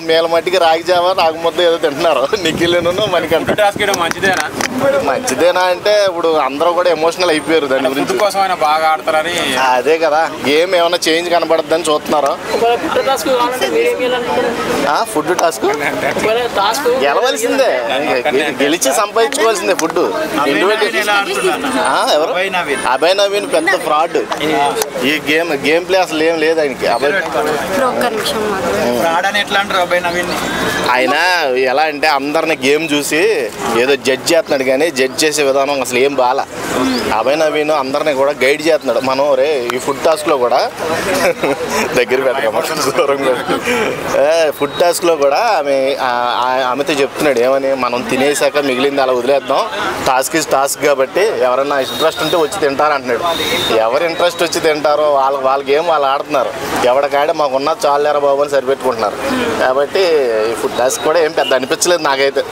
మేల మట్టికి రాగి జావా రాగి ముద్ద ఏదో తింటున్నారు నిఖిల్ను మనకంటే మంచిదేనా అంటే ఇప్పుడు అందరూ కూడా ఎమోషనల్ అయిపోయారు దాని గురించి బాగా ఆడతారని అదే కదా గేమ్ ఏమైనా చేంజ్ కనబడద్దని చూస్తున్నారు ఫుడ్ టాస్క్ గెలవలసిందే గెలిచి సంపాదించుకోవాల్సిందే ఫుడ్ ఎవరు అభయ్ నవీన్ పెద్ద ఫ్రాడ్ ఈ గేమ్ ప్లే అసలు ఏం లేదు ఆయనకి ఆయన ఎలా అంటే అందరిని గేమ్ చూసి ఏదో జడ్జ్ చేస్తున్నాడు కానీ జడ్జ్ చేసే విధానం అసలు ఏం బాల అభయ్ నవీన్ అందరినీ కూడా గైడ్ చేస్తున్నాడు మనం రే ఈ ఫుడ్ టాస్క్లో కూడా దగ్గర పెట్టకమ్మా ఫుడ్ టాస్క్లో కూడా ఆమెతో చెప్తున్నాడు ఏమని మనం తినేసాక మిగిలింది అలా వదిలేద్దాం టాస్క్ ఇస్ టాస్క్ కాబట్టి ఎవరన్నా ఇంట్రెస్ట్ ఉంటే వచ్చి తింటారు అంటున్నాడు ఎవరు ఇంట్రెస్ట్ వచ్చి తింటారో వాళ్ళ గేమ్ వాళ్ళు ఆడుతున్నారు ఎవరికాడే మాకున్న చాలేరా బాబు అని సరిపెట్టుకుంటున్నారు కాబట్టి ఈ ఫుడ్ టాస్క్ కూడా ఏం పెద్ద అనిపించలేదు నాకైతే